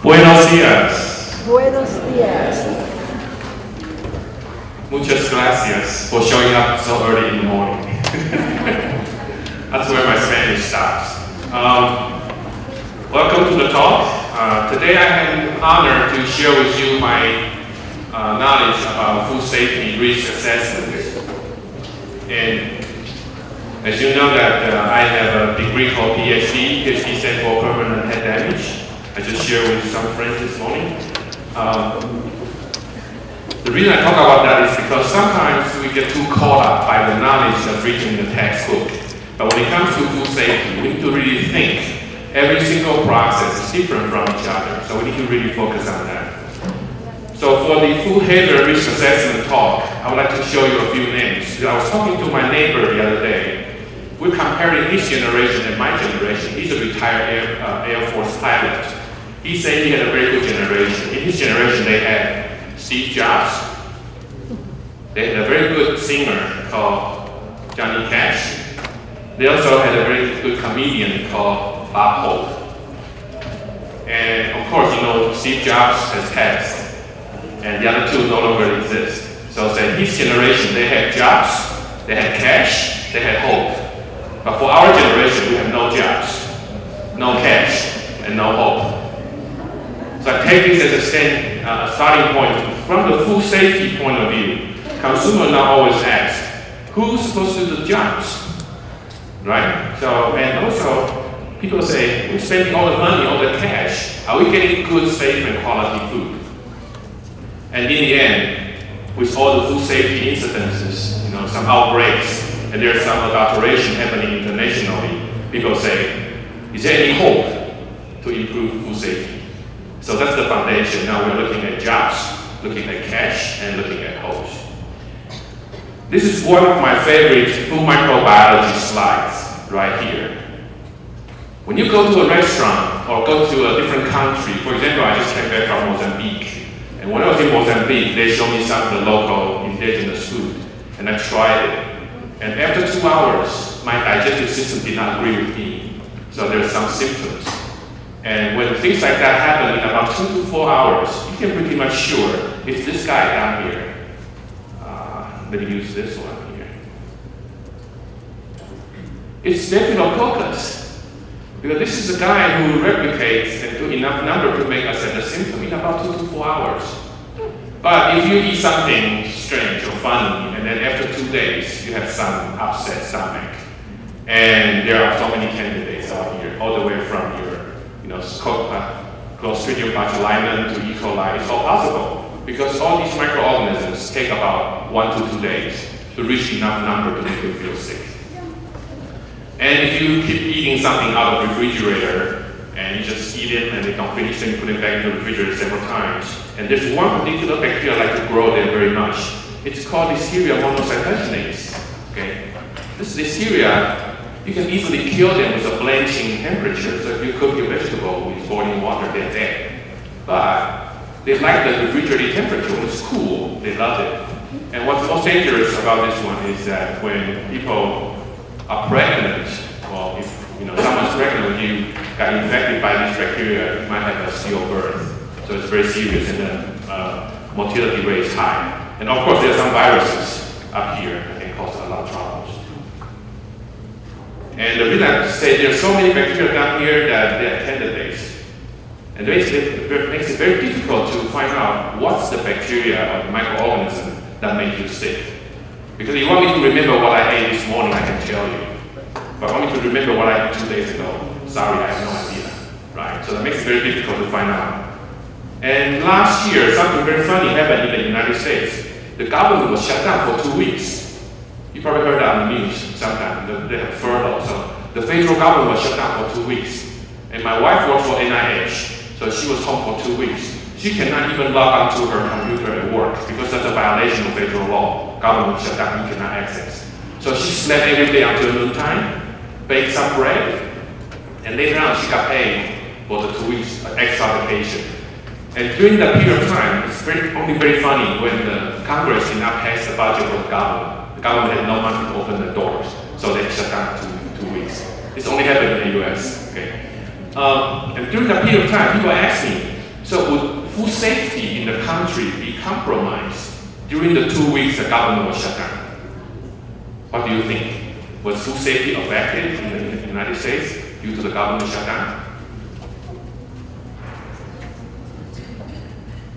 Buenos días. Buenos días. Muchas gracias for showing up so early in the morning. That's where my Spanish stops. Welcome to the talk. Today I am honored to share with you my knowledge about food safety risk assessment. And as you know that I have a degree called PhD. PhD stands for permanent head damage. I just shared with some friends this morning. The reason I talk about that is because sometimes we get too caught up by the knowledge that's written in the textbook. But when it comes to food safety, we need to really think. Every single process is different from each other, so we need to really focus on that. So for the food hazard risk assessment talk, I would like to show you a few names. I was talking to my neighbor the other day. We're comparing his generation and my generation. He's a retired Air Force pilot. He said he had a very good generation. In his generation, they had Steve Jobs. They had a very good singer called Johnny Cash. They also had a very good comedian called Bob Hope. And of course, you know, Steve Jobs has passed. And the other two no longer exist. So in his generation, they had Jobs, they had Cash, they had Hope. But for our generation, we have no Jobs, no Cash, and no Hope. So I take this as a starting point. From the food safety point of view, consumers now always ask, who's supposed to do the jobs? Right? So, and also, people say, we're spending all the money, all the cash. Are we getting good, safe, and quality food? And in the end, with all the food safety incidences, you know, some outbreaks, and there's some adulteration happening internationally, people say, is there any hope to improve food safety? So that's the foundation. Now we're looking at jobs, looking at cash, and looking at hopes. This is one of my favorite food microbiology slides right here. When you go to a restaurant or go to a different country, for example, I just came back from Mozambique, and when I was in Mozambique, they showed me some of the local indigenous food, and I tried it. And after 2 hours, my digestive system did not agree with me, so there's some symptoms. And when things like that happen in about 2 to 4 hours, you can pretty much sure it's this guy down here. Let me use this one here. It's Staphylococcus, because this is a guy who replicates and do enough number to make us have the symptom in about 2 to 4 hours. But if you eat something strange or funny, and then after 2 days, you have some upset stomach, and there are so many candidates out here, all the way from your, you know, Clostridium botulinum to E. coli, it's all possible. Because all these microorganisms take about 1 to 2 days to reach enough number to make you feel sick. And if you keep eating something out of the refrigerator, and you just eat it and they don't finish, then you put it back in the refrigerator several times. And there's one particular bacteria like to grow there very much. It's called Listeria monocytogenes. Okay? This Listeria, you can easily kill them with a blanching temperature. So if you cook your vegetable with boiling water, they're dead. But they like the refrigerated temperature. When it's cool, they love it. And what's most dangerous about this one is that when people are pregnant, or if someone's pregnant with you, got infected by this bacteria, you might have a stillbirth. So it's very serious, and the mortality rate is high. And of course, there are some viruses up here that can cause a lot of troubles. And the reason I say there's so many bacteria down here that they're candidates. And it makes it very difficult to find out what's the bacteria or the microorganism that makes you sick. Because if you want me to remember what I ate this morning, I can tell you. But I want me to remember what I ate 2 days ago. Sorry, I have no idea. Right? So that makes it very difficult to find out. And last year, something very funny happened in the United States. The government was shut down for 2 weeks. You probably heard that on the news sometime. They had furlough. So the federal government was shut down for 2 weeks. And my wife works for NIH. So she was home for 2 weeks. She cannot even log onto her computer at work because that's a violation of federal law. Government shut down, you cannot access. So she slept every day until noontime, baked some bread, and later on she got paid for the 2 weeks extra vacation. And during that period of time, it's only very funny when the Congress did not pass the budget for the government. The government had no money to open the doors, so they shut down 2 weeks. This only happened in the US. Okay. And during that period of time, people ask me, so would food safety in the country be compromised during the 2 weeks the government was shut down? What do you think? Was food safety affected in the United States due to the government shutdown?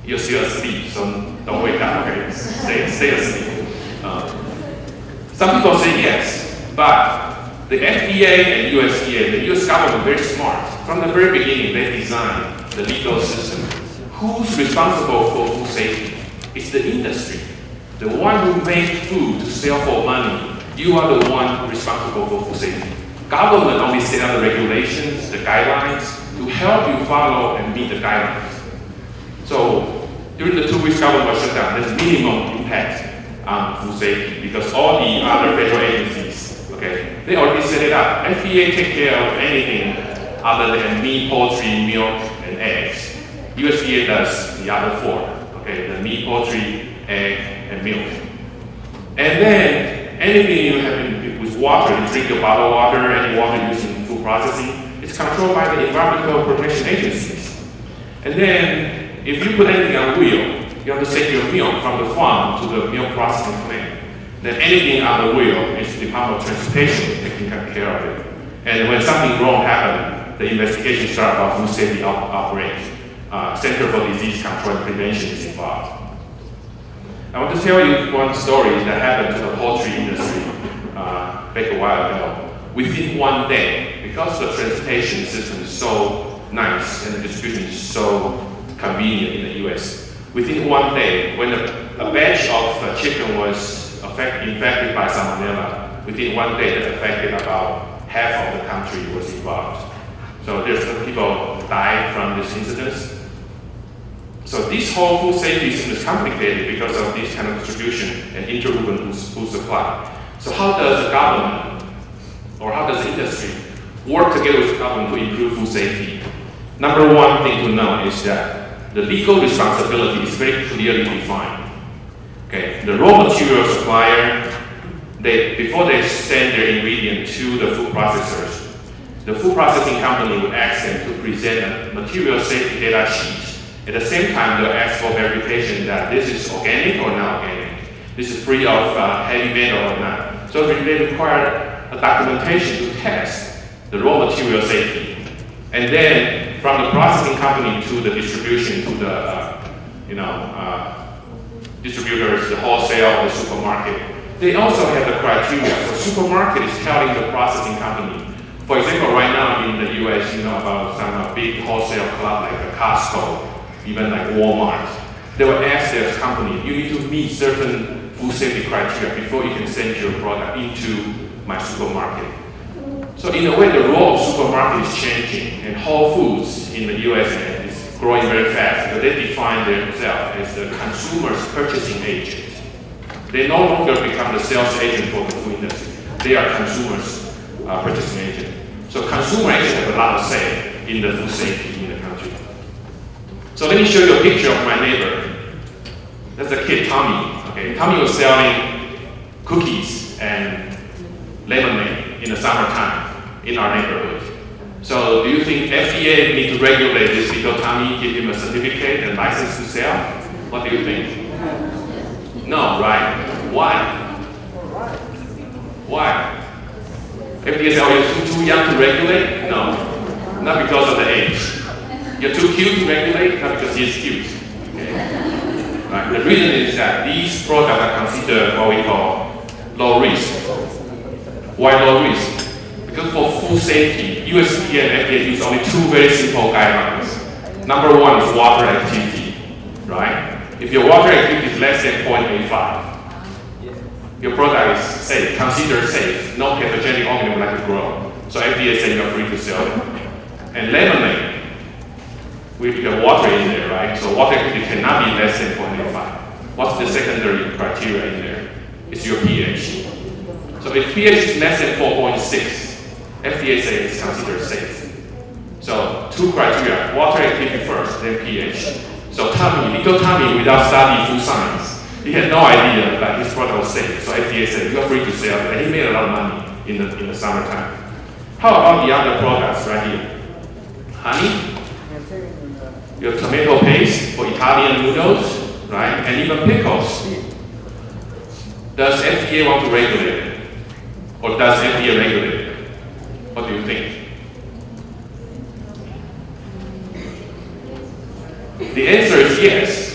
You're still asleep, so don't wake up, okay? Stay asleep. Some people say yes, but the FDA and USDA, the US government, very smart. From the very beginning, they designed the legal system. Who's responsible for food safety? It's the industry. The one who makes food to sell for money. You are the one responsible for food safety. Government only set out the regulations, the guidelines, to help you follow and meet the guidelines. So during the 2 weeks government was shut down, there's minimum impact on food safety because all the other federal agencies, okay, they already set it up. FDA take care of anything other than meat, poultry, milk, and eggs. USDA does the other four, okay, the meat, poultry, egg, and milk. And then anything you have with water, you drink your bottled water, any water used in food processing, it's controlled by the environmental protection agencies. And then, if you put anything on wheel, you have to take your milk from the farm to the milk processing plant. Then anything on the wheel is the Department of Transportation taking care of it. And when something wrong happens, the investigation starts about food safety outbreak. Center for Disease Control and Prevention is involved. I want to tell you one story that happened to the poultry industry back a while ago. Within 1 day, because the transportation system is so nice and the distribution is so convenient in the US, within 1 day, when a batch of chicken was infected by salmonella, within 1 day that affected about half of the country was involved. So there's some people died from this incident. So this whole food safety system is complicated because of this kind of distribution and interurban food supply. So how does the government or how does the industry work together with the government to improve food safety? Number one thing to know is that the legal responsibility is very clearly defined. Okay, the raw material supplier, before they send their ingredient to the food processors, the food processing company will ask them to present a material safety data sheet. At the same time, they'll ask for verification that this is organic or not organic. This is free of heavy metal or not. So they require a documentation to test the raw material safety. And then from the processing company to the distribution to the distributors, the wholesale, the supermarket, they also have the criteria. So supermarket is telling the processing company. For example, right now in the US, you know about some big wholesale club like Costco, even like Walmart. They will ask their company, you need to meet certain food safety criteria before you can send your product into my supermarket. So in a way, the role of supermarket is changing, and Whole Foods in the US is growing very fast because they define themselves as the consumer's purchasing agent. They no longer become the sales agent for the food industry. They are consumers' purchasing agent. So consumer agents have a lot of say in the food safety in the country. So let me show you a picture of my neighbor. That's the kid, Tommy. Okay, Tommy was selling cookies and lemonade in the summertime in our neighborhood. So do you think FDA need to regulate this because Tommy gave him a certificate and license to sell? What do you think? No, right? Why? Why? FDA said, oh, you're too young to regulate? No, not because of the age. You're too cute to regulate? Not because he's cute. Okay. Right. The reason is that these products are considered what we call low risk. Why low risk? Because for food safety, USDA and FDA use only two very simple guidelines. Number one is water activity, right? If your water activity is less than 0.85, your product is safe, considered safe. No pathogenic organism like to grow. So FDA says you're free to sell it. And lemonade, we have water in there, right? So water activity cannot be less than 0.85. What's the secondary criteria in there? It's your pH. So if pH is less than 4.6, FDA says it's considered safe. So two criteria, water activity first, then pH. So Tommy, little Tommy, without studying food science, he had no idea that his product was safe. So FDA said, you're free to sell it. And he made a lot of money in the summertime. How about the other products right here? honey, your tomato paste for Italian noodles, right? And even pickles. Does FDA want to regulate it? Or does FDA regulate it? What do you think? The answer is yes.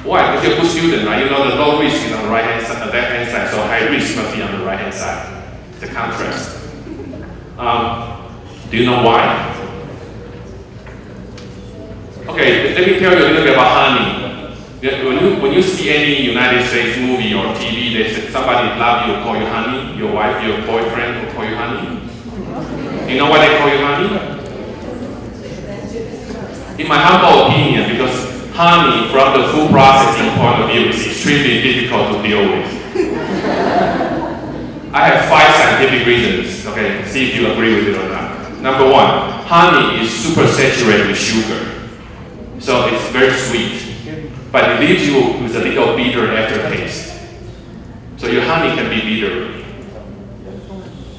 Why? Because you're a good student, right? You know the low risk is on the right-hand side, the left-hand side, so high risk must be on the right-hand side. The contrast. Do you know why? Okay, let me tell you a little bit about honey. When you see any United States movie or TV, they say somebody love you will call you honey, your wife, your boyfriend will call you honey. You know why they call you honey? In my humble opinion, because honey, from the food processing point of view, is extremely difficult to deal with. I have 5 scientific reasons, okay, see if you agree with it or not. Number 1, honey is super saturated with sugar. So it's very sweet, but it leaves you with a little bitter aftertaste. So your honey can be bitter.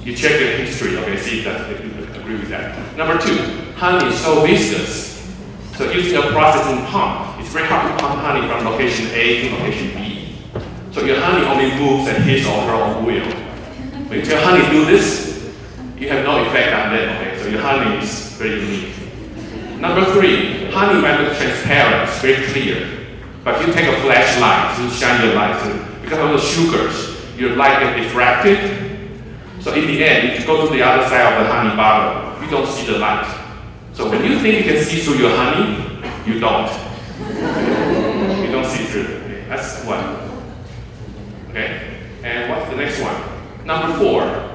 You check the history, okay, see if you agree with that. Number 2, honey is so viscous. So using a processing pump, it's very hard to pump honey from location A to location B. So your honey only moves at his or her own will. When you tell honey do this, you have no effect on them, okay? So your honey is very unique. Number 3, honey might look transparent, it's very clear. But if you take a flashlight to shine your light, because of the sugars, your light gets diffracted. So in the end, if you go to the other side of the honey bottle, you don't see the light. So when you think you can see through your honey, you don't. You don't see through. Okay, that's one. Okay, and what's the next one? Number 4,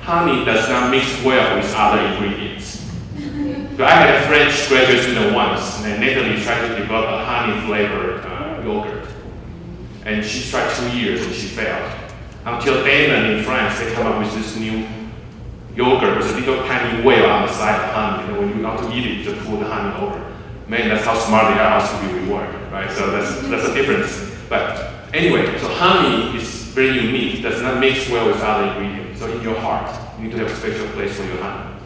honey does not mix well with other ingredients. So I had a French graduate student once, and Natalie tried to develop a honey-flavored yogurt. And she tried 2 years and she failed. Until Damon in France, they come up with this new yogurt with a little tiny whale on the side of honey. And when you want to eat it, you just pull the honey over. Man, that's how smart they are, also be rewarded, right? So that's a difference. But anyway, so honey is very unique. It does not mix well with other ingredients. So in your heart, you need to have a special place for your honey.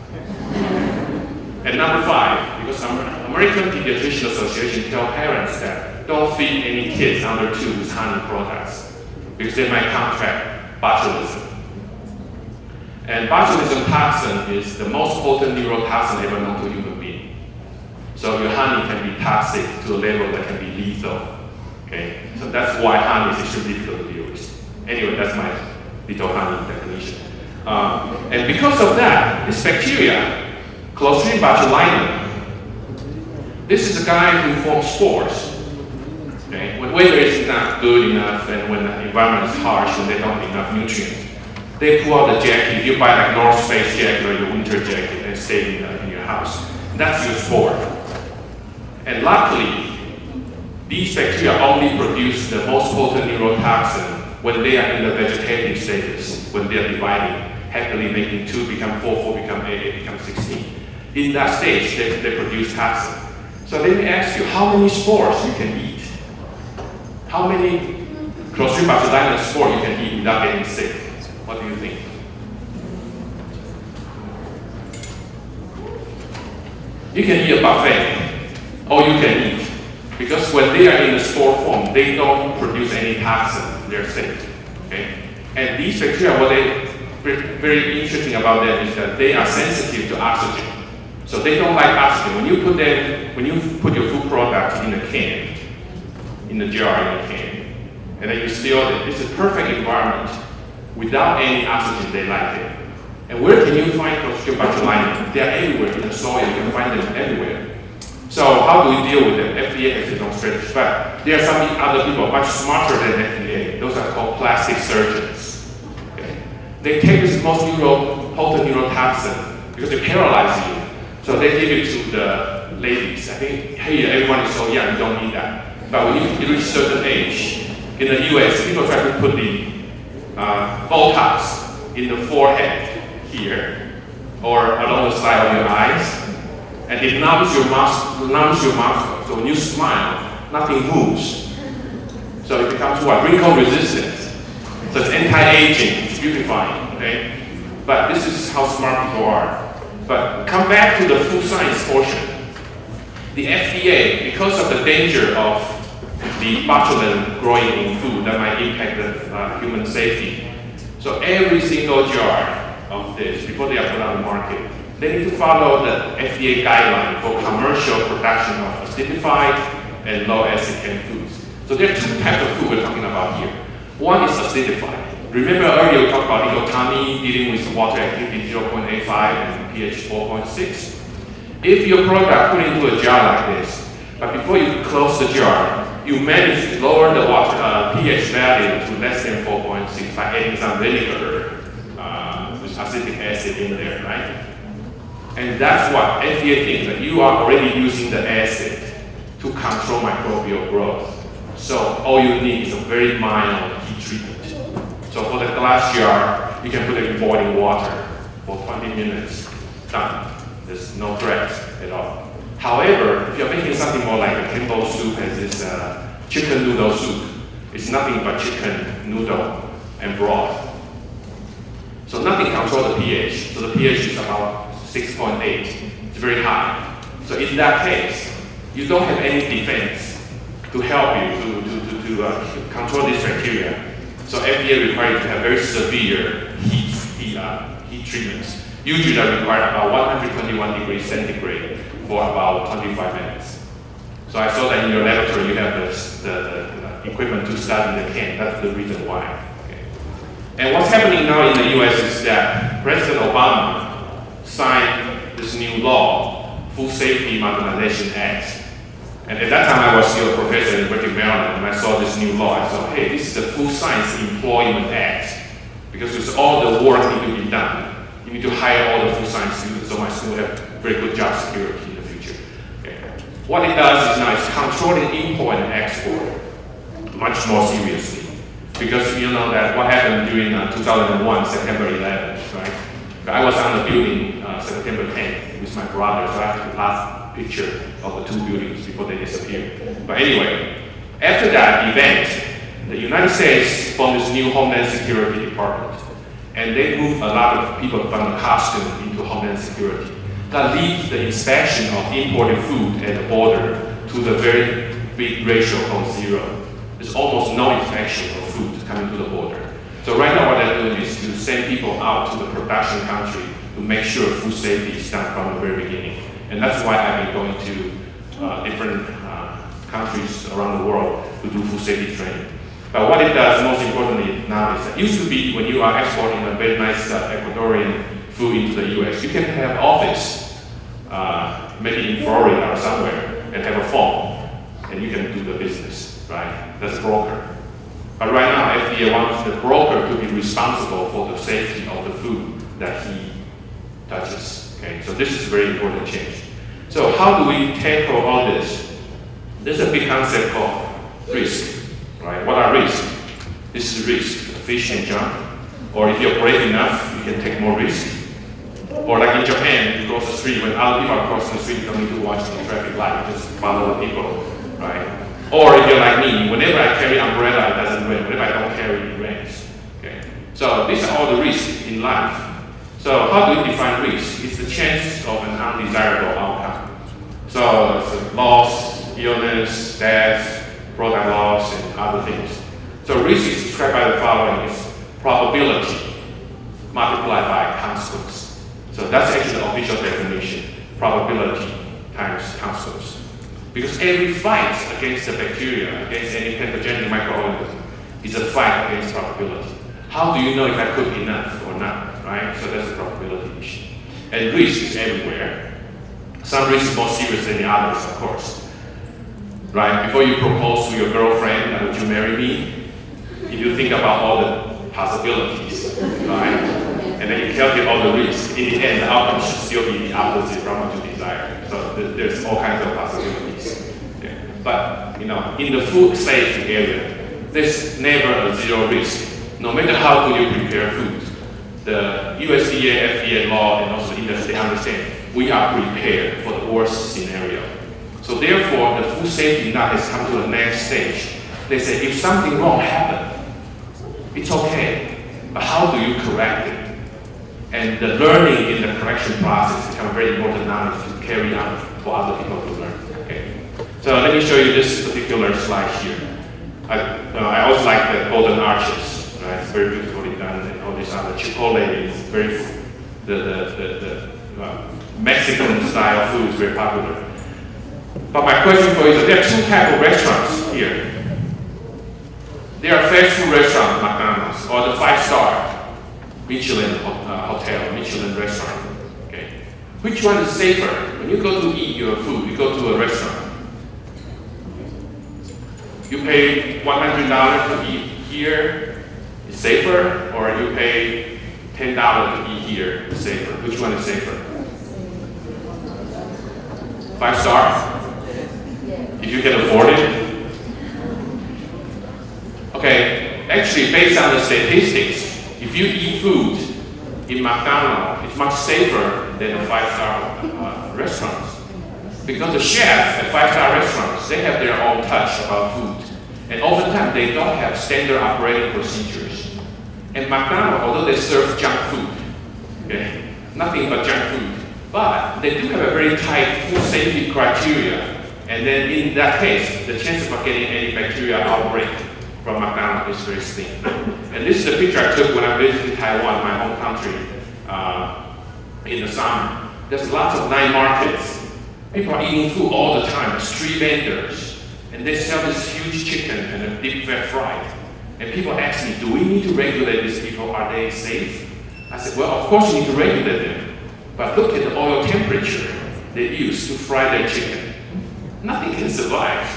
And number 5, because American Pediatrician Association tell parents that don't feed any kids under 2 with honey products because they might contract botulism. And botulism toxin is the most potent neurotoxin ever known to human being. So your honey can be toxic to a level that can be lethal. Okay, so that's why honey is extremely difficult to deal with. Anyway, that's my little honey definition. And because of that, this bacteria, Clostridium botulinum, this is a guy who forms spores. Okay? When weather is not good enough and when the environment is harsh and they don't have enough nutrients, they pull out the jacket. You buy like North Face jacket or your winter jacket and stay in your house. That's your spore. And luckily, these bacteria only produce the most potent neurotoxin when they are in the vegetative status, when they are dividing, happily making 2 become 4, 4 become 8, 8 become 16. In that stage, they produce toxin. So let me ask you, how many spores you can eat? How many Clostridium botulinum spores you can eat without getting sick? What do you think? You can eat a buffet, all you can eat. Because when they are in the spore form, they don't produce any toxin, they're safe. Okay? And these bacteria, what they very interesting about them is that they are sensitive to oxygen. So they don't like oxygen. When you put your food product in a can, in a jar, in a can, and then you seal it, it's a perfect environment. Without any oxygen, they like it. And where can you find Clostridium botulinum? They are everywhere in the soil. You can find them everywhere. So how do we deal with them? FDA has its own strategy, but there are some other people much smarter than FDA. Those are called plastic surgeons. Okay? They take this most potent neurotoxin because they paralyze you. So they give it to the ladies. I think, hey, everyone is so young, you don't need that. But when you reach a certain age, in the US, people try to put the Botox in the forehead here, or along the side of your eyes, and it numbs your muscle. So when you smile, nothing moves. So it becomes what? Wrinkle resistant. So it's anti-aging, it's beautifying, okay? But this is how smart people are. But come back to the food science portion. The FDA, because of the danger of the botulinum growing in food that might impact the human safety, so every single jar of this, before they are put on the market, they need to follow the FDA guideline for commercial production of acidified and low acid canned foods. So there are two types of food we're talking about here. One is acidified. Remember earlier we talked about dichotomy dealing with water activity 0.85 and pH 4.6. If your product put into a jar like this, but before you close the jar, you manage to lower the water pH value to less than 4.6 by adding some vinegar with acetic acid in there, right? And that's what FDA thinks, that you are already using the acid to control microbial growth. So all you need is a very mild heat treatment. So for the glass jar, you can put it in boiling water for 20 minutes, done. There's no threat at all. However, if you're making something more like a Campbell soup as this chicken noodle soup, it's nothing but chicken noodle and broth. So nothing controls the pH. So the pH is about 6.8. It's very high. So in that case, you don't have any defense to help you to control this bacteria. So FDA requires you to have very severe heat treatments. Usually they require about 121 degrees centigrade for about 25 minutes. So I saw that in your laboratory you have the equipment to study the can. That's the reason why. Okay. And what's happening now in the US is that President Obama signed this new law, Food Safety Modernization Act. And at that time I was still a professor in Berkeley, Maryland, and I saw this new law. I thought, hey, this is the Food Science Employment Act. Because with all the work need to be done, you need to hire all the food science students so my students have very good job security in the future. Okay. What it does is now it's controlling import and export much more seriously. Because you know that what happened during 2001, September 11th, right? I was on the building September 10th with my brother, so I have the last picture of the two buildings before they disappeared. But anyway, after that event, the United States formed this new Homeland Security Department. And they moved a lot of people from the costume into Homeland Security. That leads the inspection of imported food at the border to the very big ratio called 0. There's almost no inspection of food coming to the border. So right now what they're doing is to send people out to the production country to make sure food safety is done from the very beginning. And that's why I've been going to different countries around the world to do food safety training. But what it does, most importantly now, is that it used to be when you are exporting a very nice Ecuadorian food into the US, you can have office, maybe in Florida or somewhere, and have a phone, and you can do the business, right? That's a broker. But right now, FDA wants the broker to be responsible for the safety of the food that he touches. Okay, so this is a very important change. So how do we tackle all this? There's a big concept called risk. Right? What are risks? This is risk. Fish can jump. Or if you're brave enough, you can take more risk. Or like in Japan, you cross the street, when other people are crossing the street, you don't need to watch the traffic light, just follow the people. Right? Or if you're like me, whenever I carry umbrella, it doesn't rain. Whenever I don't carry, it rains. Okay? So these are all the risks in life. So how do we define risk? It's the chance of an undesirable outcome. So it's loss, illness, death, product loss, and other things. So risk is described by the following: is probability multiplied by consequence. So that's actually the official definition: probability times consequence. Because every fight against the bacteria, against any pathogenic microorganism, is a fight against probability. How do you know if I cook enough or not, right? So that's a probability issue. And risk is everywhere. Some risk is more serious than the others, of course. Right? Before you propose to your girlfriend, would you marry me? If you think about all the possibilities, right? And then you calculate all the risks, in the end, the outcome should still be the opposite from what you desire. So there's all kinds of possibilities. Yeah. But, you know, in the food safety area, there's never a zero risk. No matter how good you prepare food, the USDA, FDA law, and also the industry understand we are prepared for the worst scenario. So therefore, the food safety now has come to the next stage. They say, if something wrong happened, it's okay, but how do you correct it? And the learning in the correction process becomes very important knowledge to carry on for other people to learn. Okay. So let me show you this particular slide here. I always like the golden arches, right? It's very beautifully done, and all these other Chipotle is very the Mexican style food is very popular. But my question for you is, there are two types of restaurants here. There are fast food restaurants, McDonald's, or the 5-star Michelin hotel, Michelin restaurant. Okay, which one is safer? When you go to eat your food, you go to a restaurant. You pay $100 to eat here, it's safer, or you pay $10 to eat here, it's safer. Which one is safer? 5-star? If you can afford it? Okay, actually based on the statistics, if you eat food in McDonald's, it's much safer than the 5-star restaurants. Because the chefs at 5-star restaurants, they have their own touch about food. And oftentimes they don't have standard operating procedures. And McDonald's, although they serve junk food, okay, nothing but junk food, but they do have a very tight food safety criteria. And then in that case, the chances of getting any bacteria outbreak from McDonald's is very slim. And this is the picture I took when I visited Taiwan, my home country, in the summer. There's lots of night markets. People are eating food all the time, street vendors, and they sell this huge chicken and a deep fried. And people ask me, do we need to regulate these people? Are they safe? I said, well, of course you need to regulate them. But look at the oil temperature they use to fry their chicken. Nothing can survive.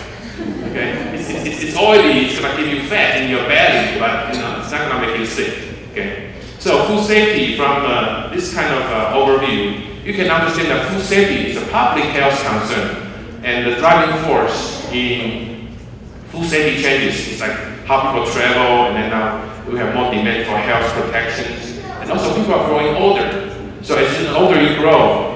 Okay? It's oily, it's gonna give you fat in your belly, but it's not gonna make you sick. Okay? So food safety from this kind of overview, you can understand that food safety is a public health concern, and the driving force in food safety changes is like how people travel, and then now we have more demand for health protections, and also people are growing older. So as the older you grow,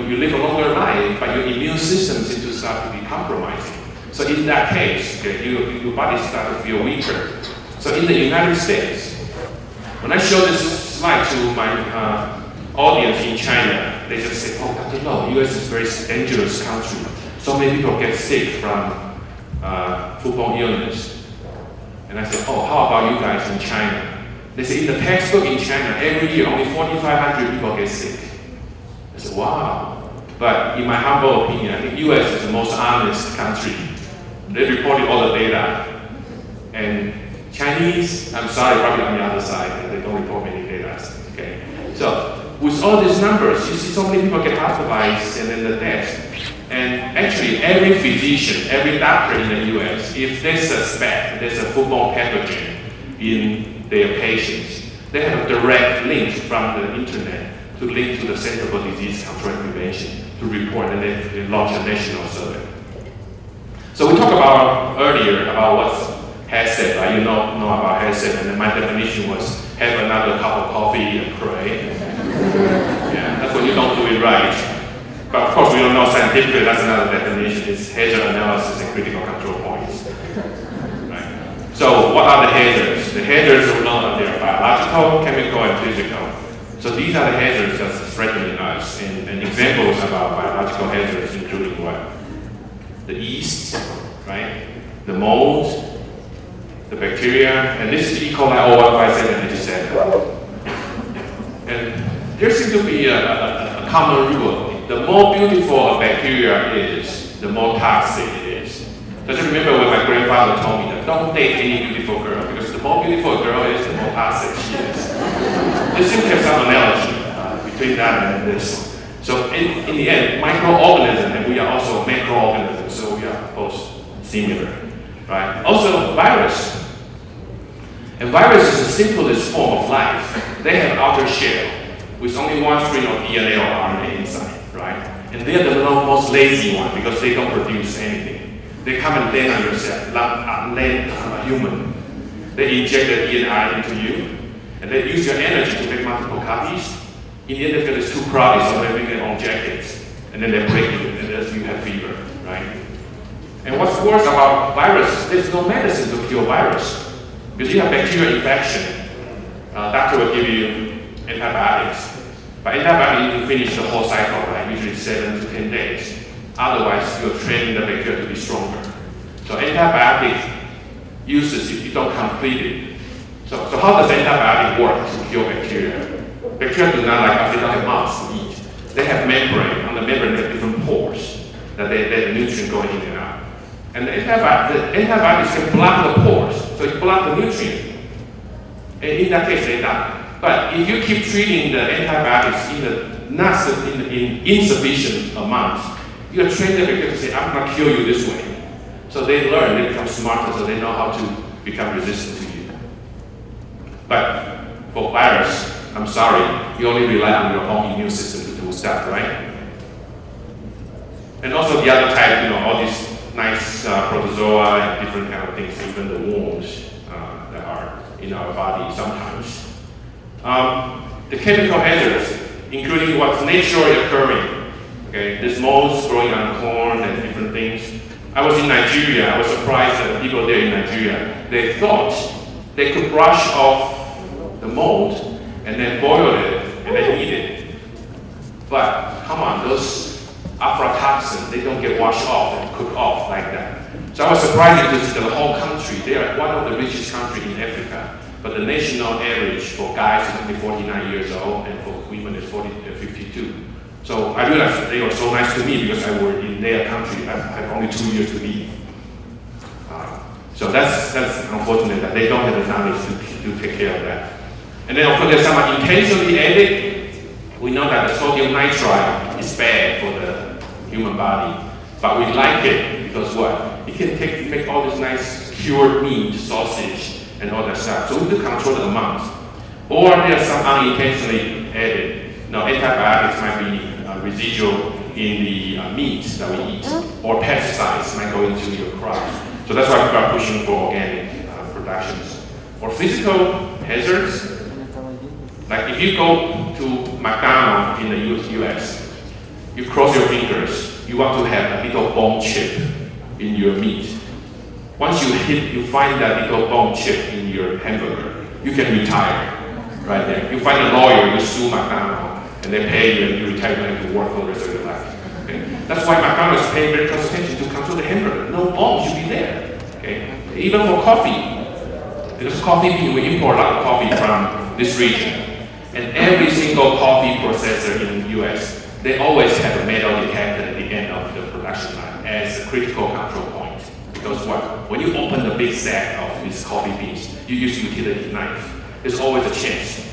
you live a longer life, but your immune system seems to start to be compromised. So in that case, okay, your body starts to feel weaker. So in the United States, when I show this slide to my audience in China, they just say, oh, Dr. Lo, US is a very dangerous country. So many people get sick from foodborne illness. And I said, oh, how about you guys in China? They say in the textbook in China, every year only 4,500 people get sick. I said, wow. But in my humble opinion, I think US is the most honest country. They reported all the data. And Chinese, I'm sorry, probably on the other side, they don't report many data. Okay. So with all these numbers, you see so many people get hospitalized and then the death. And actually, every physician, every doctor in the US, if they suspect there's a foodborne pathogen in their patients, they have a direct link from the internet to link to the Center for Disease Control and Prevention to report, and they launch a national survey. So we talked about earlier about what's headset, right? You know about headset, and then my definition was have another cup of coffee and pray. Yeah, that's when you don't do it right. But of course, we don't know scientifically, that's another definition. It's hazard analysis and critical control points. Right? So what are the hazards? The hazards are known they are biological, chemical, and physical. So these are the hazards that's threatening us. And examples about biological hazards including what? The yeast, right? The mold, the bacteria, and this is E. coli 015787. And there seems to be a common rule. The more beautiful a bacteria is, the more toxic it is. So just remember when my grandfather told me that don't date any beautiful girl, because the more beautiful a girl is, the more toxic she is. There seems to have some analogy between that and this. So in the end, microorganism, and we are also macroorganisms, so we are both similar, right? Also, virus. And virus is the simplest form of life. They have an outer shell with only one string of DNA or RNA inside, right? And they're the most lazy one because they don't produce anything. They come and land on yourself, land on a human. They inject the DNA into you, and they use your energy to make multiple copies. In the end, they feel it's too crowded, so they make their own jackets, and then they break you, and then you have fever, right? And what's worse about viruses, there's no medicine to cure virus. Because you have bacterial infection, doctor will give you antibiotics. But antibiotic, you finish the whole cycle, right? Usually 7 to 10 days. Otherwise, you're training the bacteria to be stronger. So antibiotic uses if you don't complete it. So how does antibiotic work to kill bacteria? Bacteria do not like us, they don't have mouths to eat. They have membrane. On the membrane, they have different pores that they let the nutrient go in and out. And the antibiotics can block the pores, so you block the nutrient. And in that case, they die. But if you keep treating the antibiotics in insufficient amounts, you train the bacteria to say, I'm going to kill you this way. So they learn, they become smarter, so they know how to become resistant to you. But for virus, I'm sorry, you only rely on your own immune system to do stuff, right? And also the other type, all these nice protozoa and different kind of things, even the worms that are in our body sometimes. The chemical hazards, including what's naturally occurring. Okay, there's molds growing on corn and different things. I was in Nigeria. I was surprised that the people there in Nigeria, they thought they could brush off the mold and then boil it and then eat it. But come on, those aflatoxins, they don't get washed off and cooked off like that. So I was surprised to see the whole country. They are one of the richest countries in Africa. But the national average for guys is only 49 years old, and for women is 52. So I realized that they were so nice to me because I was in their country. I have only 2 years to live. So that's unfortunate that they don't have the knowledge to take care of that. And then of course there's some intentionally added. We know that the sodium nitrite is bad for the human body, but we like it because what? It can make all this nice cured meat, sausage, and all that stuff. So we do control the amount. Or there's some unintentionally added. Antibiotics might be residual in the meat that we eat, or pesticides might go into your crops. So that's why we are pushing for organic productions. Or physical hazards, like if you go to McDonald's in the US, you cross your fingers, you want to have a little bone chip in your meat. Once you find that little bone chip in your hamburger, you can retire right there. You find a lawyer, you sue McDonald's, and they pay you and you retire, you have to work for the rest of your life. Okay? That's why McDonald's pay very close attention to control the hamburger. No bone should be there. Okay? Even for coffee, because coffee bean, we import a lot of coffee from this region. And every single coffee processor in the US, they always have a metal detector at the end of the production line as a critical control point. Because what? When you open the big sack of these coffee beans, you use a utility knife. There's always a chance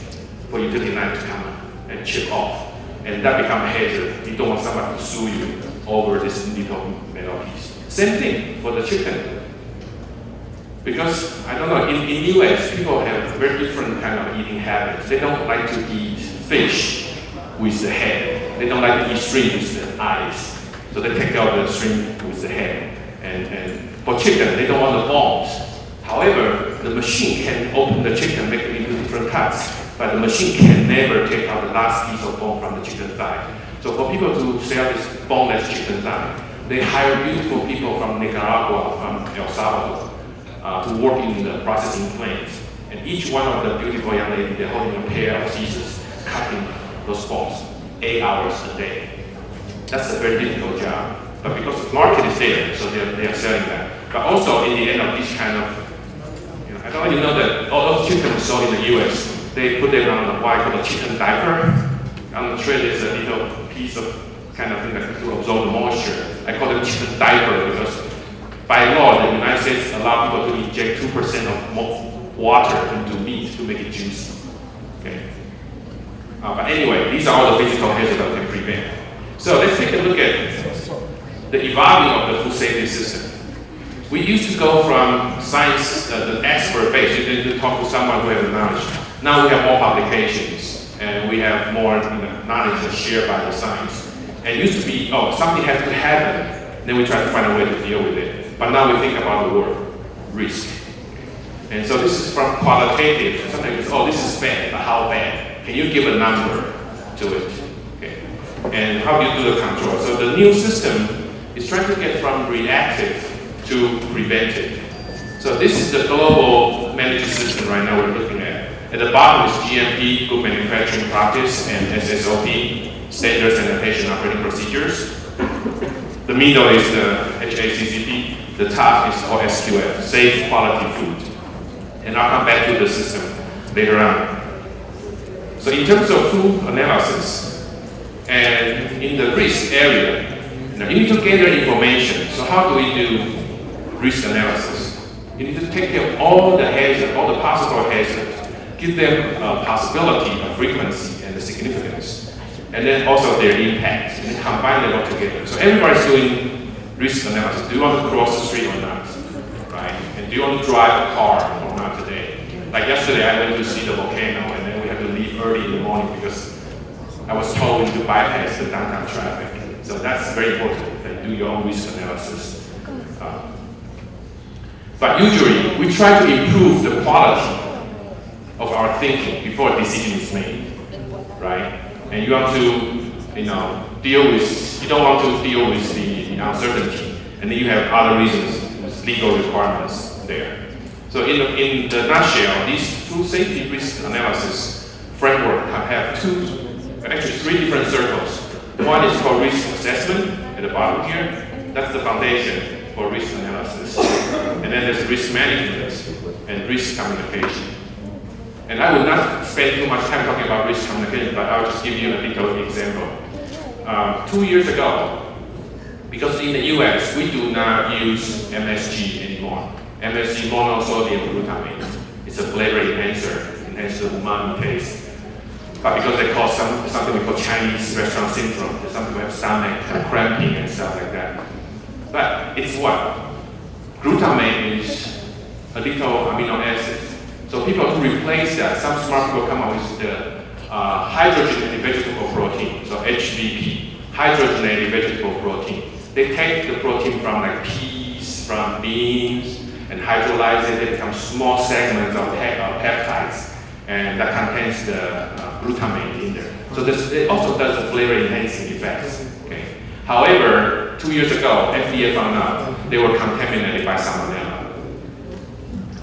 for utility knife to come and chip off. And that becomes a hazard. You don't want somebody to sue you over this little metal piece. Same thing for the chicken. Because, I don't know, in US, people have very different kind of eating habits. They don't like to eat fish with the head. They don't like to eat shrimp with the eyes. So they take out the shrimp with the head. And for chicken, they don't want the bones. However, the machine can open the chicken, make it into different cuts. But the machine can never take out the last piece of bone from the chicken thigh. So for people to sell this boneless chicken thigh, they hire beautiful people from Nicaragua, from El Salvador, to work in the processing plants. And each one of the beautiful young ladies, they're holding a pair of scissors, cutting those bones, 8 hours a day. That's a very difficult job. But because the market is there, so they are selling that. But also in the end of this kind of, I don't really know that all those chicken we saw in the US, they put it on what I call a chicken diaper. On the tray there's a little piece of kind of thing that to absorb the moisture. I call it chicken diaper because by law, the United States allow people to inject 2% of water into meat to make it juicy. Okay. But anyway, these are all the physical hazards that we can prevent. So let's take a look at the evolving of the food safety system. We used to go from science, the expert base, you need to talk to someone who has the knowledge. Now we have more publications, and we have more knowledge that's shared by the science. And it used to be, something has to happen, then we try to find a way to deal with it. But now we think about the word risk. And so this is from qualitative. Sometimes it's, this is bad, but how bad? Can you give a number to it? Okay. And how do you do the control? So the new system is trying to get from reactive to preventive. So this is the global management system right now we're looking at. At the bottom is GMP, Good Manufacturing Practice, and SSOP, Standard Sanitation Operating Procedures. The middle is the HACCP. The top is OSQF, Safe Quality Food. And I'll come back to the system later on. So in terms of food analysis, and in the risk area, you need to gather information. So how do we do risk analysis? You need to take care of all the hazards, all the possible hazards, give them a possibility, a frequency, and the significance, and then also their impact, and then combine them all together. So everybody's doing risk analysis. Do you want to cross the street or not, right? And do you want to drive a car or not today? Like yesterday, I went to see the volcano, and then we had to leave early in the morning because I was told to bypass the downtown traffic. So that's very important, that you do your own risk analysis. But usually, we try to improve the quality of our thinking before a decision is made, right? And you want to, you don't want to deal with the uncertainty, and then you have other reasons, with legal requirements there. So in the nutshell, these food safety risk analysis framework have three different circles. One is called risk assessment at the bottom here. That's the foundation for risk analysis. And then there's risk management and risk communication. And I will not spend too much time talking about risk communication, but I'll just give you a little example. 2 years ago, because in the US, we do not use MSG anymore. MSG, monosodium glutamate. It's a flavor enhancer, enhances the umami taste. But because they call something we call Chinese restaurant syndrome, some people have stomach cramping and stuff like that. But it's what? Glutamate is a little amino acid. So people to replace that, some smart people come up with the hydrogenated vegetable protein, so HVP, hydrogenated vegetable protein. They take the protein from like peas, from beans, and hydrolyze it. They become small segments of peptides, and that contains the glutamate in there. So it also does the flavor enhancing effects. Okay. However, 2 years ago, FDA found out they were contaminated by salmonella,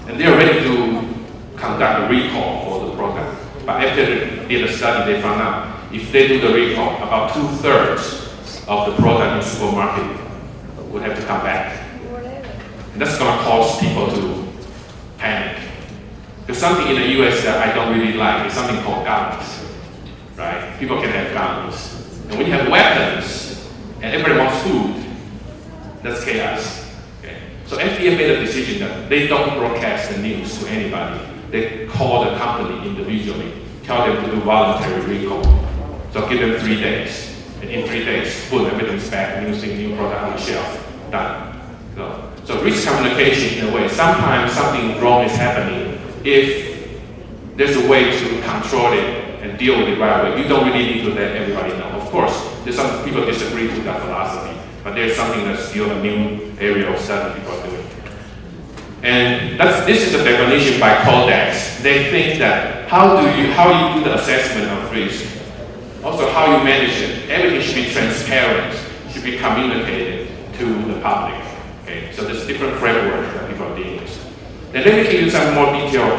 and they're ready to conduct a recall for the product. But after they did a study, they found out if they do the recall, about 2/3 of the product in the supermarket would have to come back. And that's going to cause people to panic. There's something in the US that I don't really like. It's something called guns, right? People can have guns. And when you have weapons and everybody wants food, that's chaos. Okay? So FDA made a decision that they don't broadcast the news to anybody. They call the company individually, tell them to do voluntary recall. So give them 3 days. And in 3 days, boom, everything's back, new product on the shelf, done. So risk communication in a way, sometimes something wrong is happening. If there's a way to control it and deal with it right away, you don't really need to let everybody know. Of course, there's some people disagree with that philosophy, but there's something that's still a new area of study people are doing. And this is the definition by Codex. They think that how you do the assessment of risk, also how you manage it, everything should be transparent, should be communicated to the public. Okay, so there's different frameworks that people are dealing with. And let me give you some more detailed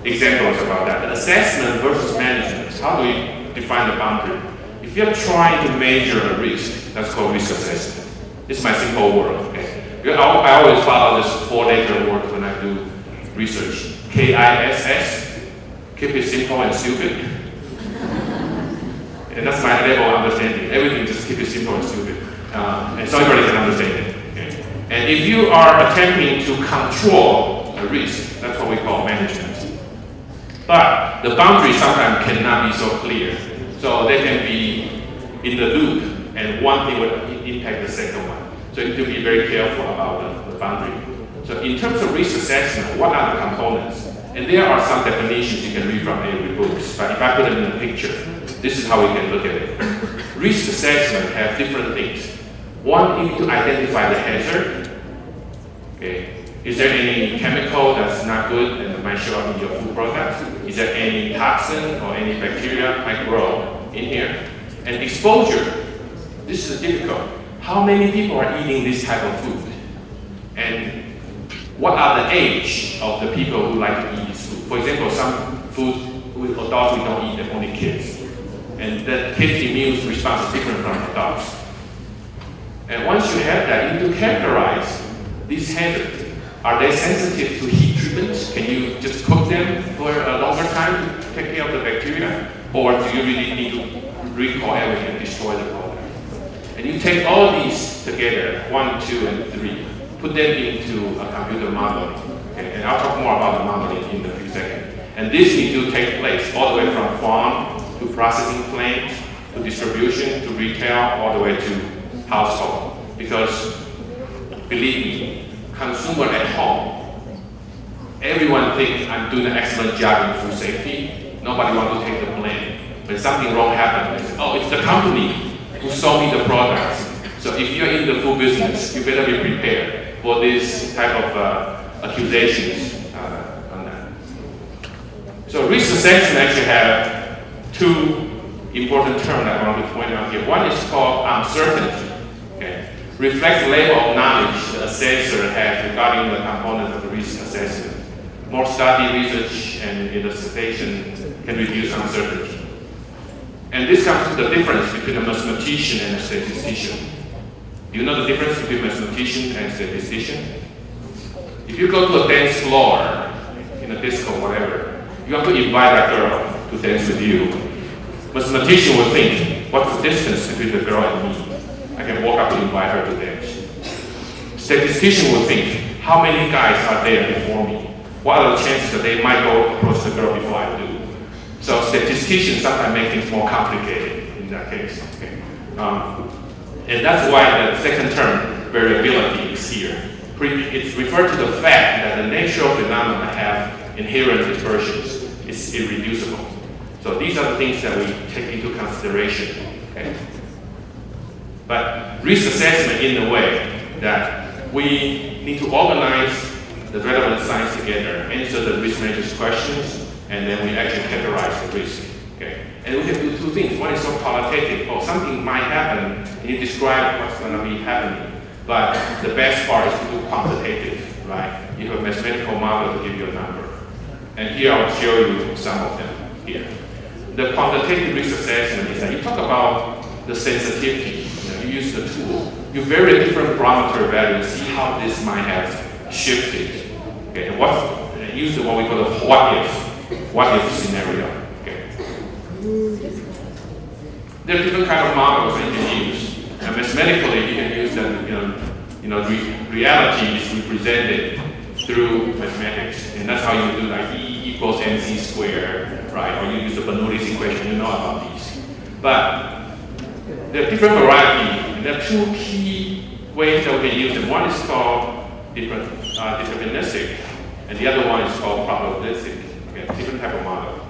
examples about that. The assessment versus management. How do we define the boundary? If you're trying to measure a risk, that's called risk assessment. This is my simple word. Okay? I always follow this 4-letter word when I do research. KISS. Keep it simple and stupid. And that's my level of understanding. Everything just keep it simple and stupid. And so everybody can understand it. Okay? And if you are attempting to control a risk, that's what we call management. But the boundary sometimes cannot be so clear. So they can be in the loop, and one thing will impact the second one. So you need to be very careful about the boundary. So in terms of risk assessment, what are the components? And there are some definitions you can read from every books, but if I put it in a picture, this is how we can look at it. Risk assessment has different things. One, you need to identify the hazard. Okay. Is there any chemical that's not good and might show up in your food product? Is there any toxin or any bacteria might grow in here? And exposure. This is difficult. How many people are eating this type of food? And what are the age of the people who like to eat this food? For example, some food with adults we don't eat, they're only kids. And the kids' immune response is different from adults. And once you have that, you need to characterize these hazards. Are they sensitive to heat treatment? Can you just cook them for a longer time to take care of the bacteria? Or do you really need to recall everything and destroy the product? And you take all these together, 1, 2, and 3, put them into a computer modeling. Okay? And I'll talk more about the modeling in a few seconds. And this needs to take place all the way from farm to processing plant, to distribution, to retail, all the way to household. Because, believe me, consumer at home, everyone thinks I'm doing an excellent job in food safety. Nobody wants to take the blame. When something wrong happens, they say, oh, it's the company who sold me the products. So if you're in the food business, you better be prepared for this type of accusations on that. So risk assessment actually have 2 important terms I want to point out here. One is called uncertainty. Okay? Reflects the level of knowledge the assessor has regarding the components of the risk assessment. More study, research, and investigation can reduce uncertainty. And this comes to the difference between a mathematician and a statistician. Do you know the difference between a mathematician and a statistician? If you go to a dance floor, in a disco, whatever, you have to invite that girl to dance with you. Mathematician would think, what's the distance between the girl and me? I can walk up and invite her to dance. Statistician would think, how many guys are there before me? What are the chances that they might go approach the girl before I do? So statisticians sometimes make things more complicated in that case. Okay? And that's why the second term, variability, is here. It's referred to the fact that the natural phenomena have inherent dispersions. It's irreducible. So these are the things that we take into consideration. Okay? But risk assessment in the way that we need to organize the relevant science together, answer the risk managers' questions, and then we actually categorize the risk. Okay? And we can do 2 things. One is so qualitative. Oh, something might happen, and you describe what's going to be happening. But the best part is to do quantitative, right? You have a mathematical model to give you a number. And here I'll show you some of them here. The quantitative risk assessment is that you talk about the sensitivity. You use the tool. You vary different barometer values, see how this might have shifted. Okay, and use what we call the what if scenario. Okay. There are different kind of models that you can use. And mathematically, you can use them. Reality is represented through mathematics, and that's how you do like E equals mc squared, right? Or you use the Bernoulli's equation. You know about these, but there are different varieties, and there are 2 key ways that we can use them. One is called deterministic, and the other one is called probabilistic. Okay, different type of model.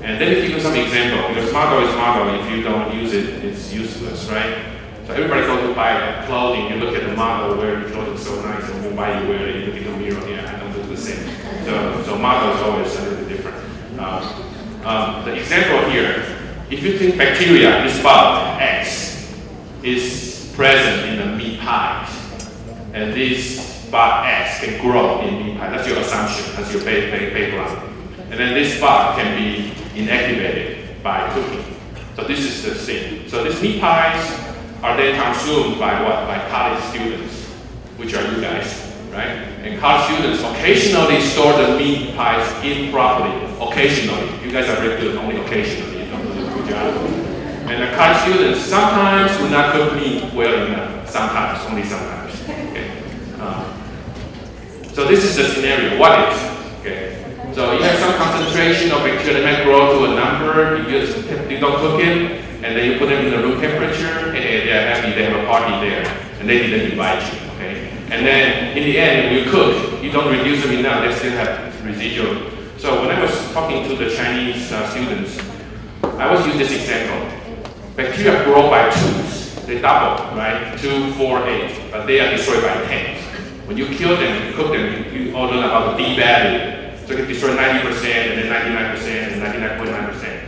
And then give you some example, because model is model. If you don't use it, it's useless, right? So everybody goes to buy clothing, you look at the model, wear the clothing so nice, and then why you wear it, you look in the mirror, yeah, I don't look the same. So model is always a little bit different. The example here, if you think bacteria, this spot X, is present in the meat pies, and this spot X can grow in meat pie, that's your assumption, that's your background. And then this spot can be inactivated by cooking. So this is the thing. So these meat pies are then consumed by what? By college students, which are you guys, right? And college students occasionally store the meat pies improperly. Occasionally. You guys are very good, only occasionally. You don't do a good job. And the college students sometimes do not cook meat well enough. Sometimes, only sometimes. Okay. So this is the scenario. What if? Okay. So you have some concentration of bacteria that might grow to a number. You don't cook it. And then you put them in the room temperature, hey, they're happy, they have a party there, and they didn't invite you, okay? And then in the end, when you cook, you don't reduce them enough, they still have residual. So when I was talking to the Chinese students, I always use this example. Bacteria grow by 2s, they double, right? 2, 4, 8, but they are destroyed by 10s. When you kill them, you cook them, you all learn about the D value. So you can destroy 90%, and then 99%, and 99.9%.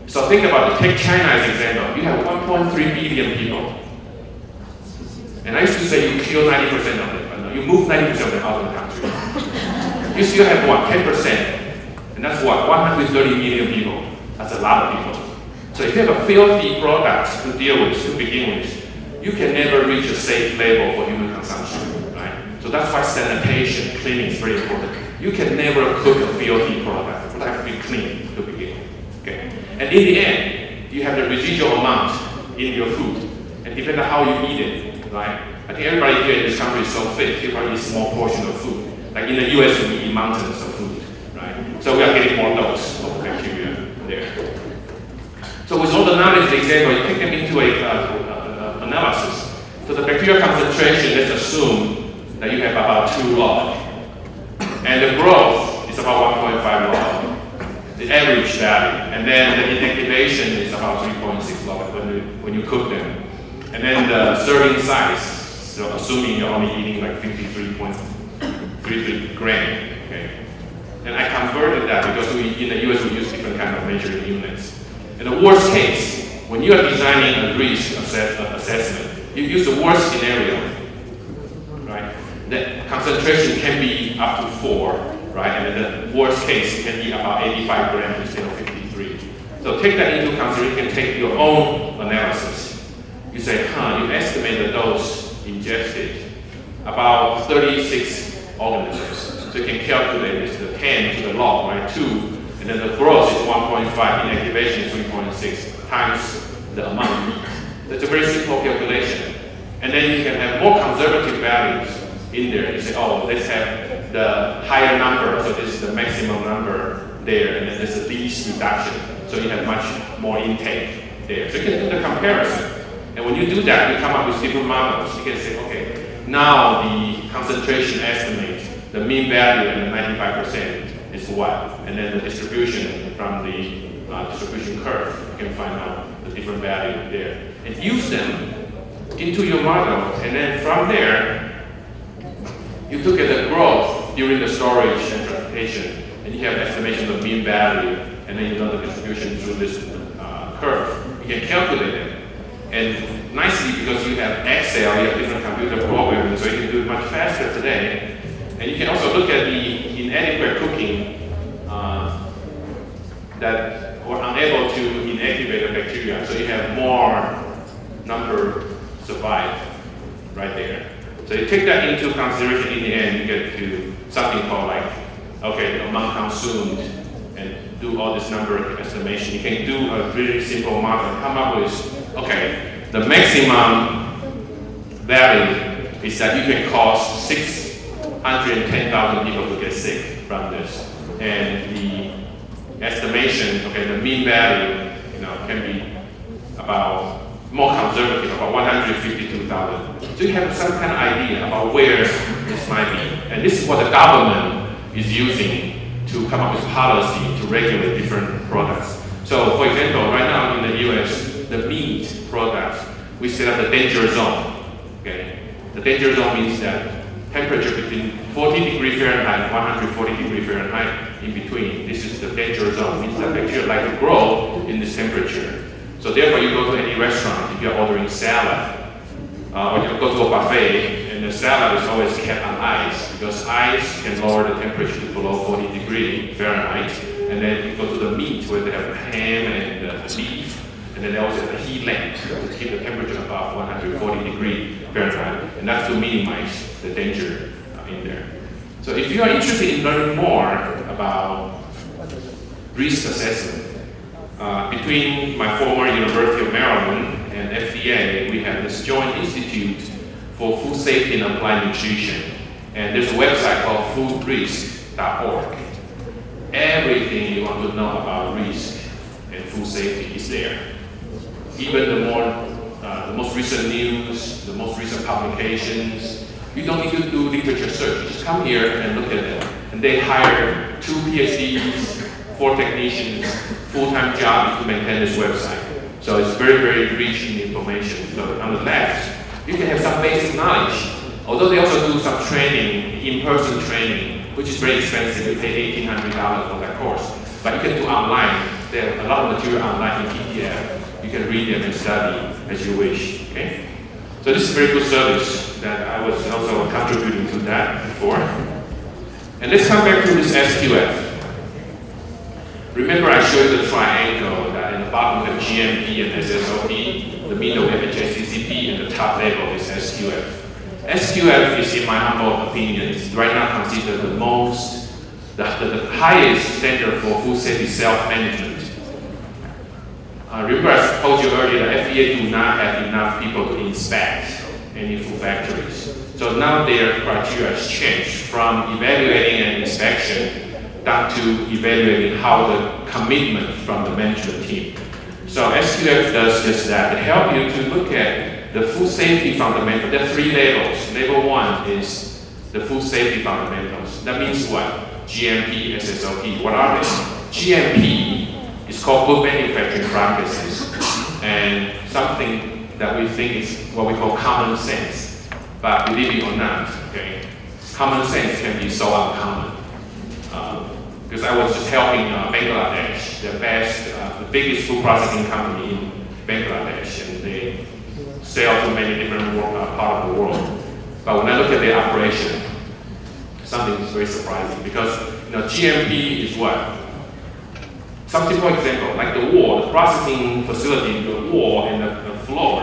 So think about it. Take China as an example. You have 1.3 billion people. And I used to say you kill 90% of them, but no, you move 90% of them out of the country. You still have what? 10% And that's what, 130 million people. That's a lot of people. So if you have a filthy product to deal with, to begin with, you can never reach a safe level for human consumption, right? So that's why sanitation, cleaning is very important. You can never cook a filthy product. It has to be clean to begin with, okay? And in the end, you have the residual amount in your food. And depending on how you eat it, right? I think everybody here in this country is so fit, you probably eat a small portion of food. Like in the US, we eat mountains of food, right? So we are getting more dose of bacteria there. So with all the knowledge example, you take them into a analysis. So the bacterial concentration, let's assume that you have about 2 log. And the growth is about 1.5 log, the average value. And then the inactivation is about 3.6 log when you cook them. And then the serving size, so assuming you're only eating like 53.33 gram, okay? And I converted that because in the US we use different kind of measuring units. In the worst case, when you are designing a risk assessment, you use the worst scenario, right? The concentration can be up to 4, right? And then the worst case can be about 85 grams instead of 53. So take that into consideration. You can take your own analysis. You say, you estimate the dose ingested about 36 organisms. So you can calculate it's the 10 to the log, right? 2, and then the growth is 1.5, inactivation is 3.6 times the amount. That's a very simple calculation. And then you can have more conservative values in there. You say, let's have the higher number, so this is the maximum number there, and then there's the least reduction. So you have much more intake there. So you can do the comparison. And when you do that, you come up with different models. You can say, okay, now the concentration estimate, the mean value and the 95% is what? And then the distribution from the distribution curve, you can find out the different value there. And use them into your model, and then from there, you look at the growth during the storage and transportation, and you have estimation of mean value, and then you know the distribution through this curve. You can calculate it. And nicely, because you have Excel, you have different computer programs, so you can do it much faster today. And you can also look at the inadequate cooking that were unable to inactivate the bacteria. So you have more number survive right there. So you take that into consideration in the end, you get to something called like, okay, the amount consumed, and do all this number estimation. You can do a really simple model and come up with, okay, the maximum value is that you can cause 610,000 people to get sick from this. And the estimation, okay, the mean value, can be about more conservative, about 152,000. So you have some kind of idea about where this might be. And this is what the government is using to come up with policy to regulate different products. So for example, right now in the US, the meat products, we set up the danger zone. Okay? The danger zone means that temperature between 40 degrees Fahrenheit and 140 degrees Fahrenheit in between. This is the danger zone. Means that bacteria like to grow in this temperature. So therefore, you go to any restaurant, if you're ordering salad, or you go to a buffet, and the salad is always kept on ice, because ice can lower the temperature to below 40 degrees Fahrenheit. And then you go to the meat, where they have the ham and the beef, and then they also have the heat lamp to keep the temperature above 140 degrees Fahrenheit, and that's to minimize the danger in there. So if you are interested in learning more about risk assessment, between my former University of Maryland and FDA, we have this Joint Institute for Food Safety and Applied Nutrition. And there's a website called foodrisk.org. Everything you want to know about risk and food safety is there. Even the most recent news, the most recent publications. You don't need to do literature search. Just come here and look at them. And they hire 2 PhDs, 4 technicians, full-time job to maintain this website. So it's very, very rich in information. So on the left, you can have some basic knowledge. Although they also do some training, in-person training, which is very expensive. You pay $1,800 for that course. But you can do online. There are a lot of material online in PDF. You can read them and study as you wish. Okay? So this is a very good service that I was also contributing to that before. And let's come back to this SQF. Remember I showed you the triangle that in the bottom of GMP and SSOP, the middle FHSCCP, and the top level is SQF. SQF is, in my humble opinion, is right now considered the highest standard for food safety self-management. Remember I told you earlier that FDA do not have enough people to inspect any food factories. So now their criteria has changed from evaluating an inspection down to evaluating how the commitment from the management team. So SQF does just that. They help you to look at the food safety fundamentals. There are 3 levels. Level 1 is the food safety fundamentals. That means what? GMP, SSOP. What are they? GMP is called good manufacturing practices, and something that we think is what we call common sense. But believe it or not, okay, common sense can be so uncommon. Because I was just helping Bangladesh, the biggest food processing company in Bangladesh, and they sell to many different parts of the world. But when I look at their operation, something is very surprising because GMP is what? Some simple example, like the wall, the processing facility, the wall and the floor.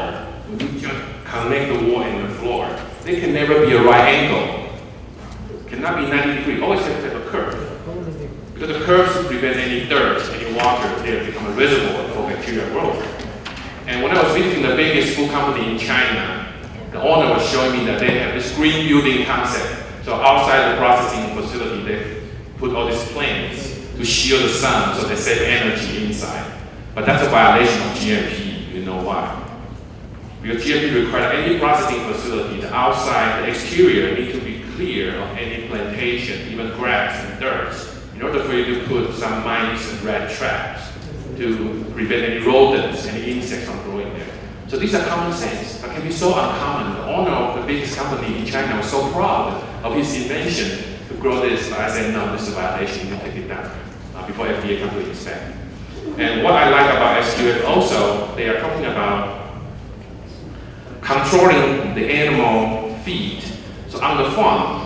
When you just connect the wall and the floor, they can never be a right angle. Cannot be 90 degrees. Always have to have a curve. Because the curves prevent any dirt, any water there become a reservoir for bacterial growth. And when I was visiting the biggest food company in China, the owner was showing me that they have this green building concept. So outside the processing facility, they put all these plants to shield the sun so they save energy inside. But that's a violation of GMP. You know why? Because GMP requires any processing facility, the outside, the exterior need to be clear of any plantation, even grass and dirt, in order for you to put some mice and rat traps to prevent any rodents, any insects from growing there. So these are common sense, but can be so uncommon. The owner of the biggest company in China was so proud of his invention to grow this. I said, no, this is a violation, you take it down before FDA comes to inspect. And what I like about SQF also, they are talking about controlling the animal feed. So on the farm,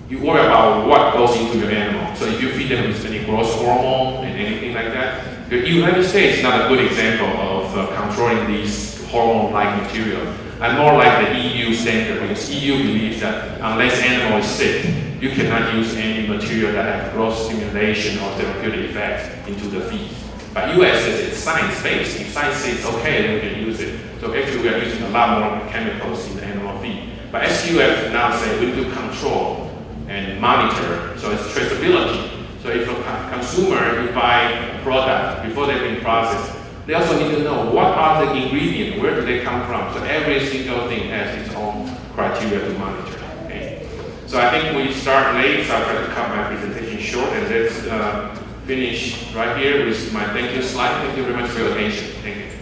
you worry about what goes into your animal. So if you feed them with any growth hormone and anything like that, the United States is not a good example of controlling these hormone-like material. I'm more like the EU standard, because EU believes that unless animal is sick, you cannot use any material that has growth stimulation or therapeutic effects into the feed. But US says it's science-based. If science says it's okay, then we can use it. So actually we are using a lot more chemicals in the animal feed. But SQF now say we need to control and monitor, so it's traceability. So if a consumer you buy a product before they've been processed, they also need to know what are the ingredients, where do they come from. So every single thing has its own criteria to monitor. Okay? So I think we start late, so I'll try to cut my presentation short, and let's finish right here with my thank you slide. Thank you very much for your attention. Thank you.